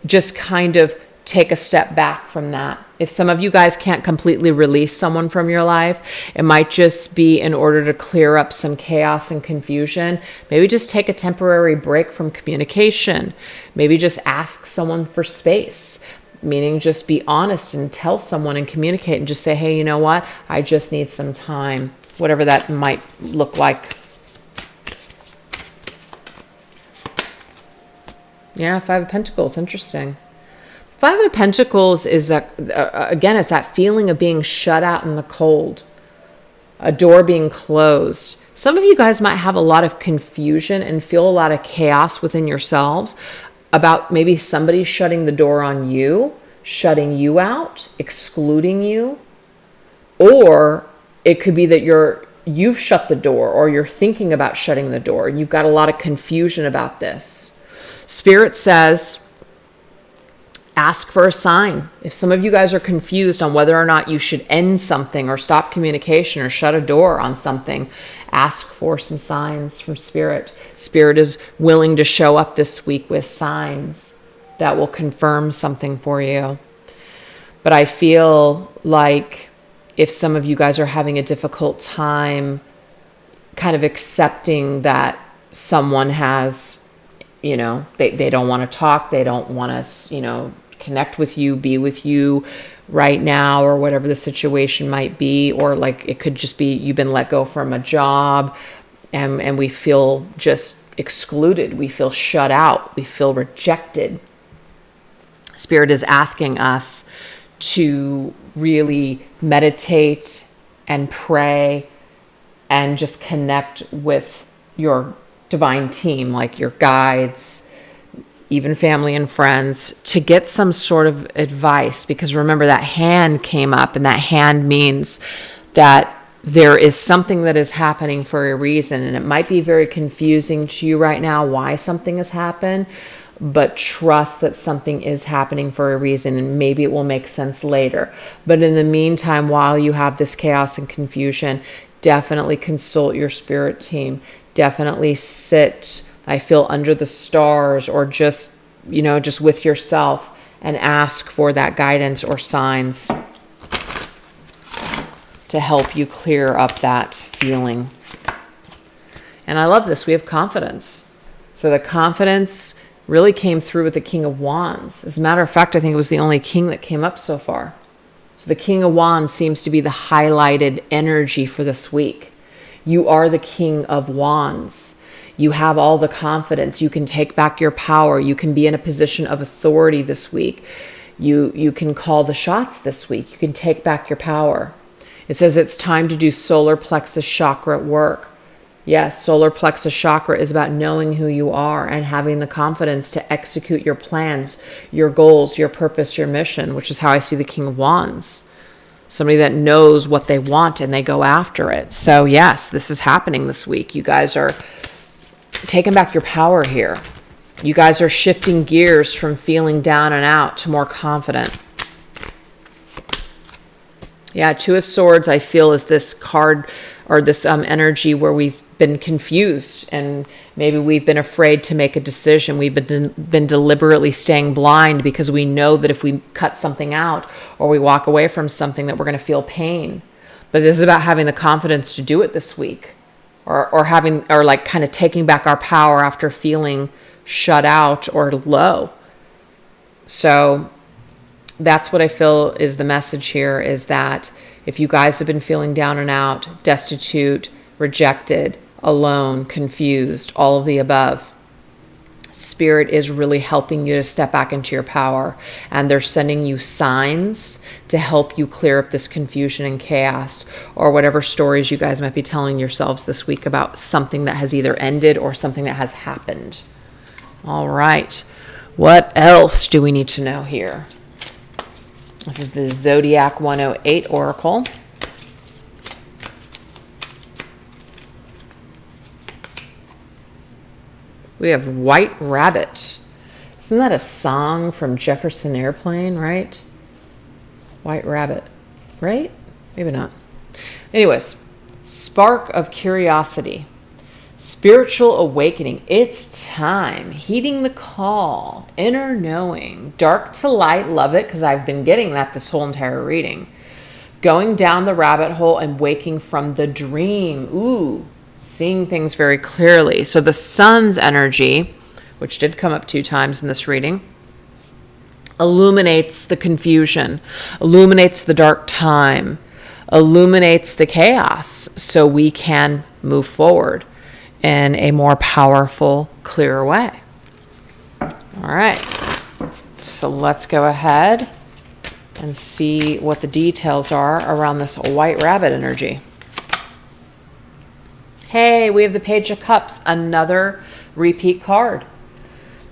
[SPEAKER 1] Just kind of take a step back from that. If some of you guys can't completely release someone from your life, it might just be in order to clear up some chaos and confusion. Maybe just take a temporary break from communication. Maybe just ask someone for space. Meaning just be honest and tell someone and communicate and just say, hey, you know what? I just need some time. Whatever that might look like. Yeah, Five of Pentacles. Interesting. Five of Pentacles is, again, it's that feeling of being shut out in the cold. A door being closed. Some of you guys might have a lot of confusion and feel a lot of chaos within yourselves about maybe somebody shutting the door on you, shutting you out, excluding you. Or it could be that you've shut the door, or you're thinking about shutting the door. You've got a lot of confusion about this. Spirit says, ask for a sign. If some of you guys are confused on whether or not you should end something or stop communication or shut a door on something, ask for some signs from Spirit. Spirit is willing to show up this week with signs. that will confirm something for you. But I feel like if some of you guys are having a difficult time kind of accepting that someone has, they don't want to talk, they don't want to, connect with you, be with you right now, or whatever the situation might be, or like it could just be you've been let go from a job and we feel just excluded, we feel shut out, we feel rejected. Spirit is asking us to really meditate and pray and just connect with your divine team, like your guides, even family and friends, to get some sort of advice. Because remember, that hand came up, and that hand means that there is something that is happening for a reason. And it might be very confusing to you right now why something has happened, but trust that something is happening for a reason, and maybe it will make sense later. But in the meantime, while you have this chaos and confusion, definitely consult your spirit team. Definitely sit, I feel, under the stars, or just with yourself, and ask for that guidance or signs to help you clear up that feeling. And I love this. We have confidence. So the confidence really came through with the King of Wands. As a matter of fact, I think it was the only king that came up so far. So the King of Wands seems to be the highlighted energy for this week. You are the King of Wands. You have all the confidence. You can take back your power. You can be in a position of authority this week. You can call the shots this week. You can take back your power. It says it's time to do solar plexus chakra work. Yes, solar plexus chakra is about knowing who you are and having the confidence to execute your plans, your goals, your purpose, your mission, which is how I see the King of Wands. Somebody that knows what they want and they go after it. So yes, this is happening this week. You guys are taking back your power here. You guys are shifting gears from feeling down and out to more confident. Yeah, Two of Swords, I feel, is this card or this energy where we've been confused and maybe we've been afraid to make a decision. We've been deliberately staying blind because we know that if we cut something out or we walk away from something that we're going to feel pain. But this is about having the confidence to do it this week, or like kind of taking back our power after feeling shut out or low. So that's what I feel is the message here, is that if you guys have been feeling down and out, destitute, rejected, alone, confused, all of the above, Spirit is really helping you to step back into your power. And they're sending you signs to help you clear up this confusion and chaos, or whatever stories you guys might be telling yourselves this week about something that has either ended or something that has happened. All right. What else do we need to know here? This is the Zodiac 108 Oracle. We have White Rabbit. Isn't that a song from Jefferson Airplane, right? White Rabbit, right? Maybe not. Anyways, Spark of Curiosity. Spiritual awakening. It's time. Heeding the call. Inner knowing. Dark to light. Love it, because I've been getting that this whole entire reading. Going down the rabbit hole and waking from the dream. Ooh, seeing things very clearly. So the sun's energy, which did come up 2 times in this reading, illuminates the confusion, illuminates the dark time, illuminates the chaos, so we can move forward in a more powerful, clearer way. All right, so let's go ahead and see what the details are around this White Rabbit energy. Hey, we have the Page of Cups, another repeat card.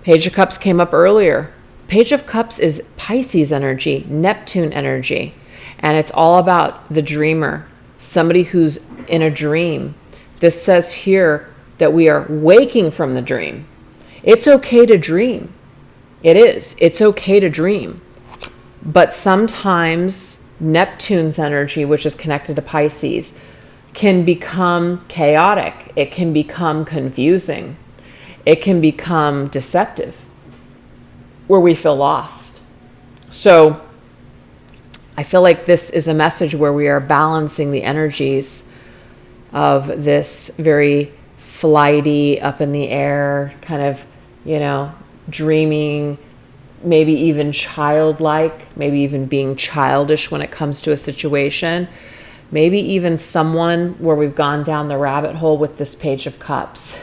[SPEAKER 1] Page of Cups came up earlier. Page of Cups is Pisces energy, Neptune energy, and it's all about the dreamer, somebody who's in a dream. This says here that we are waking from the dream. It's okay to dream. It is. It's okay to dream. But sometimes Neptune's energy, which is connected to Pisces, can become chaotic. It can become confusing. It can become deceptive. where we feel lost. So I feel like this is a message where we are balancing the energies of this very flighty, up in the air, kind of, dreaming, maybe even childlike, maybe even being childish when it comes to a situation. Maybe even someone where we've gone down the rabbit hole with this Page of Cups.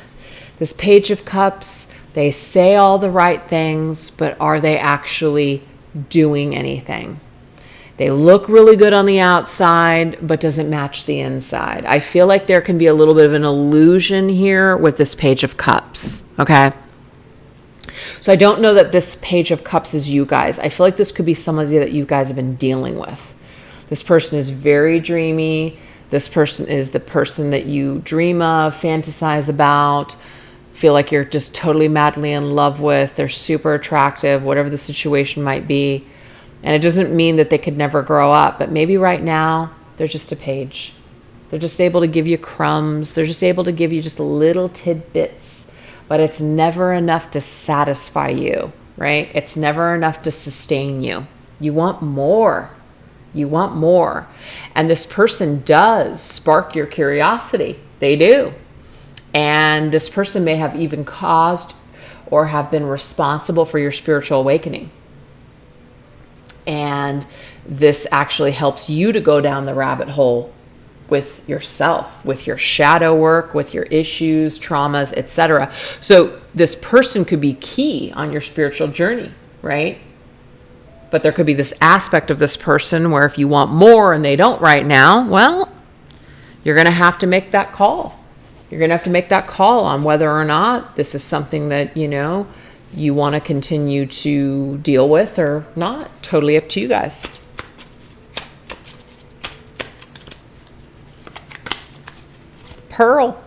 [SPEAKER 1] This Page of Cups, they say all the right things, but are they actually doing anything? They look really good on the outside, but doesn't match the inside. I feel like there can be a little bit of an illusion here with this Page of Cups, okay? So I don't know that this Page of Cups is you guys. I feel like this could be somebody that you guys have been dealing with. This person is very dreamy. This person is the person that you dream of, fantasize about, feel like you're just totally madly in love with. They're super attractive, whatever the situation might be. And it doesn't mean that they could never grow up, but maybe right now they're just a page. They're just able to give you crumbs. They're just able to give you just little tidbits, but it's never enough to satisfy you, right? It's never enough to sustain you. You want more. You want more. And this person does spark your curiosity. They do. And this person may have even caused or have been responsible for your spiritual awakening. And this actually helps you to go down the rabbit hole with yourself, with your shadow work, with your issues, traumas, etc. So this person could be key on your spiritual journey, right? But there could be this aspect of this person where if you want more and they don't right now, well, you're going to have to make that call. You're going to have to make that call on whether or not this is something that, you want to continue to deal with or not. Totally up to you guys. Pearl.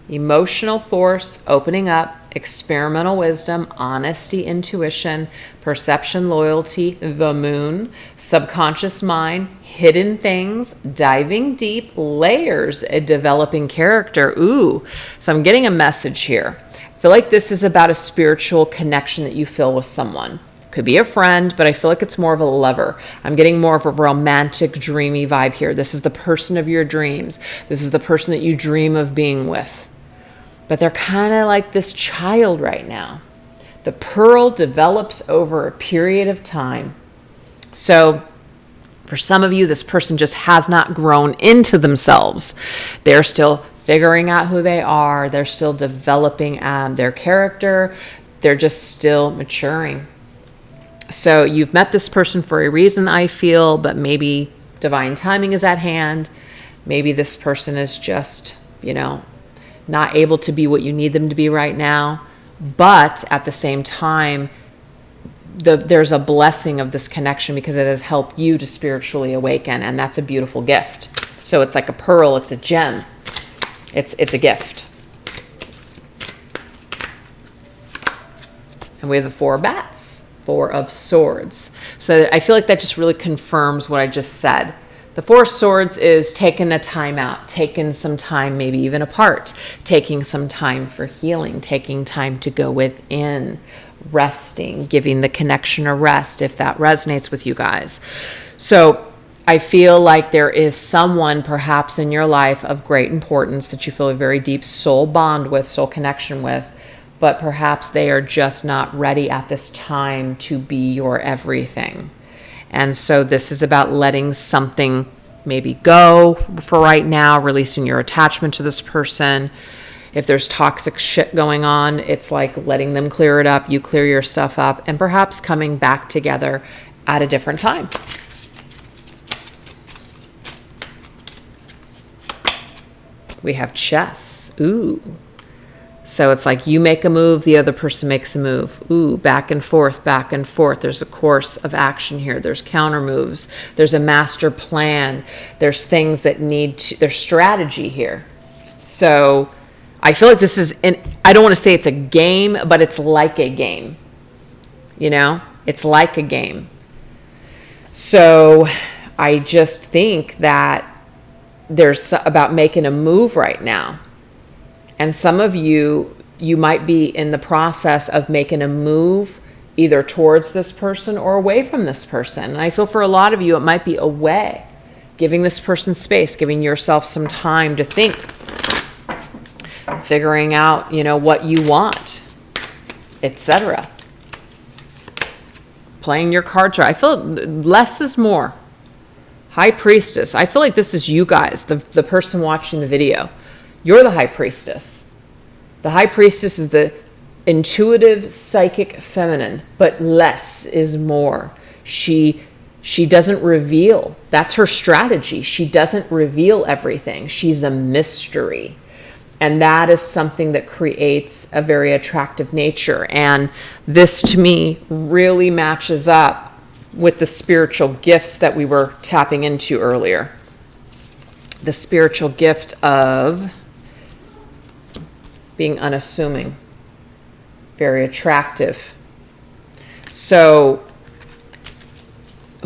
[SPEAKER 1] Emotional force, opening up, experimental wisdom, honesty, intuition, perception, loyalty, the moon, subconscious mind, hidden things, diving deep, layers, a developing character. Ooh, so I'm getting a message here. I feel like this is about a spiritual connection that you feel with someone. Could be a friend, but I feel like it's more of a lover. I'm getting more of a romantic, dreamy vibe here. This is the person of your dreams. This is the person that you dream of being with. But they're kind of like this child right now. The pearl develops over a period of time. So for some of you, this person just has not grown into themselves. They're still figuring out who they are. They're still developing their character. They're just still maturing. So you've met this person for a reason, I feel, but maybe divine timing is at hand. Maybe this person is just, not able to be what you need them to be right now. But at the same time, there's a blessing of this connection because it has helped you to spiritually awaken. And that's a beautiful gift. So it's like a pearl. It's a gem. It's a gift. And we have the 4 bats, 4 of swords. So I feel like that just really confirms what I just said. The 4 of swords is taking a time out, taking some time, maybe even apart, taking some time for healing, taking time to go within, resting, giving the connection a rest if that resonates with you guys. So I feel like there is someone perhaps in your life of great importance that you feel a very deep soul bond with, soul connection with, but perhaps they are just not ready at this time to be your everything. And so this is about letting something maybe go for right now, releasing your attachment to this person. If there's toxic shit going on, it's like letting them clear it up, you clear your stuff up, and perhaps coming back together at a different time. We have chess. Ooh. So it's like you make a move, the other person makes a move. Ooh, back and forth, back and forth. There's a course of action here. There's counter moves. There's a master plan. There's things that there's strategy here. So I feel like this is, I don't want to say it's a game, but it's like a game. It's like a game. So I just think that there's about making a move right now. And some of you might be in the process of making a move either towards this person or away from this person. And I feel for a lot of you, it might be away, giving this person space, giving yourself some time to think, figuring out, what you want, etc. Playing your cards right. I feel less is more. High Priestess. I feel like this is you guys, the person watching the video. You're the High Priestess. The High Priestess is the intuitive, psychic feminine, but less is more. She doesn't reveal. That's her strategy. She doesn't reveal everything. She's a mystery. And that is something that creates a very attractive nature. And this, to me, really matches up with the spiritual gifts that we were tapping into earlier. The spiritual gift of being unassuming, very attractive. So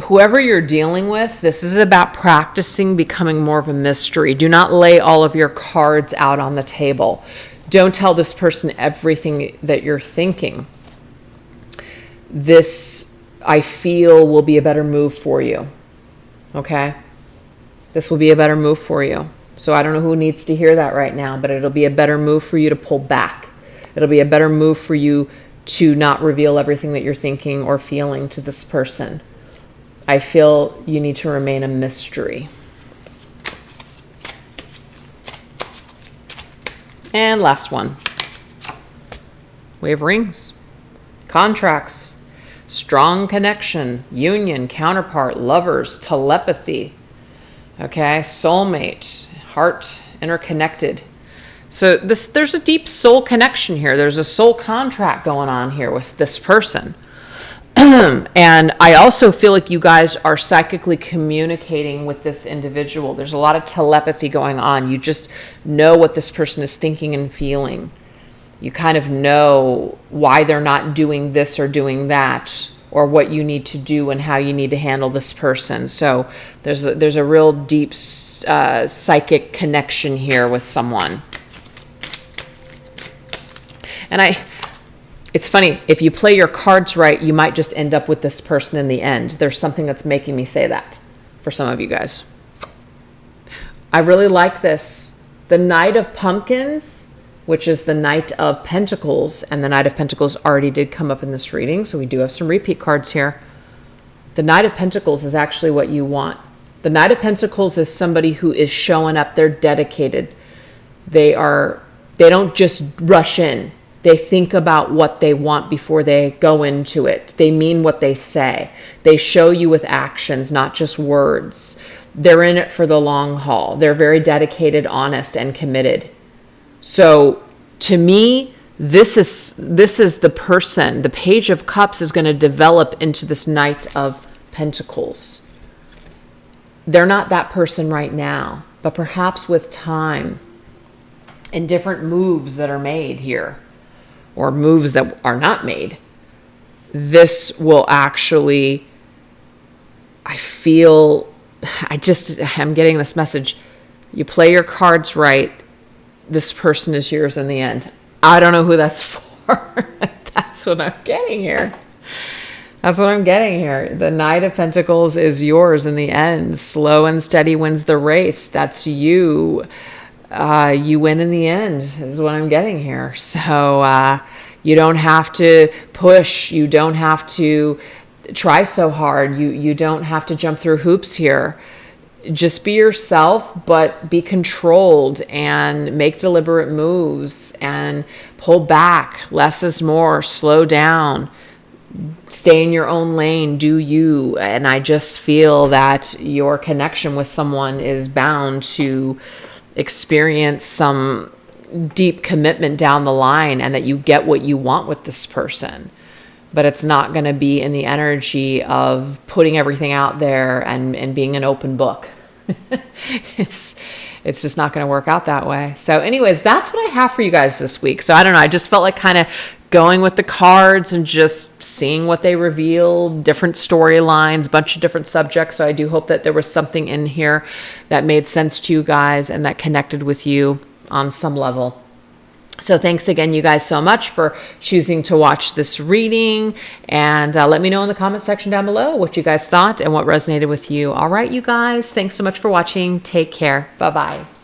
[SPEAKER 1] whoever you're dealing with, this is about practicing becoming more of a mystery. Do not lay all of your cards out on the table. Don't tell this person everything that you're thinking. This, I feel, will be a better move for you. Okay? This will be a better move for you. So I don't know who needs to hear that right now, but it'll be a better move for you to pull back. It'll be a better move for you to not reveal everything that you're thinking or feeling to this person. I feel you need to remain a mystery. And last one. We have rings, contracts, strong connection, union, counterpart, lovers, telepathy. Okay, soulmate, heart, interconnected. So there's a deep soul connection here. There's a soul contract going on here with this person. And I also feel like you guys are psychically communicating with this individual. There's a lot of telepathy going on. You just know what this person is thinking and feeling. You kind of know why they're not doing this or doing that, or what you need to do and how you need to handle this person. So there's a real deep psychic connection here with someone. And it's funny, if you play your cards right, you might just end up with this person in the end. There's something that's making me say that for some of you guys. I really like this. The Knight of Pumpkins, which is the Knight of Pentacles, and the Knight of Pentacles already did come up in this reading, so we do have some repeat cards here. The Knight of Pentacles is actually what you want. The Knight of Pentacles is somebody who is showing up. They're dedicated. They don't just rush in. They think about what they want before they go into it. They mean what they say. They show you with actions, not just words. They're in it for the long haul. They're very dedicated, honest, and committed. So to me, this is the person. The Page of Cups is going to develop into this Knight of Pentacles. They're not that person right now, but perhaps with time and different moves that are made here, or moves that are not made, this will actually, I'm getting this message. You play your cards right, this person is yours in the end. I don't know who that's for. That's what I'm getting here. That's what I'm getting here. The Knight of Pentacles is yours in the end. Slow and steady wins the race. That's you. You win in the end is what I'm getting here. So you don't have to push. You don't have to try so hard. You don't have to jump through hoops here. Just be yourself, but be controlled and make deliberate moves and pull back. Less is more. Slow down. Stay in your own lane. Do you. And I just feel that your connection with someone is bound to experience some deep commitment down the line, and that you get what you want with this person. But it's not going to be in the energy of putting everything out there and being an open book. It's just not going to work out that way. So anyways, that's what I have for you guys this week. So I don't know. I just felt like kind of going with the cards and just seeing what they reveal, different storylines, bunch of different subjects. So I do hope that there was something in here that made sense to you guys and that connected with you on some level. So thanks again, you guys, so much for choosing to watch this reading. And let me know in the comment section down below what you guys thought and what resonated with you. All right, you guys, thanks so much for watching. Take care. Bye-bye.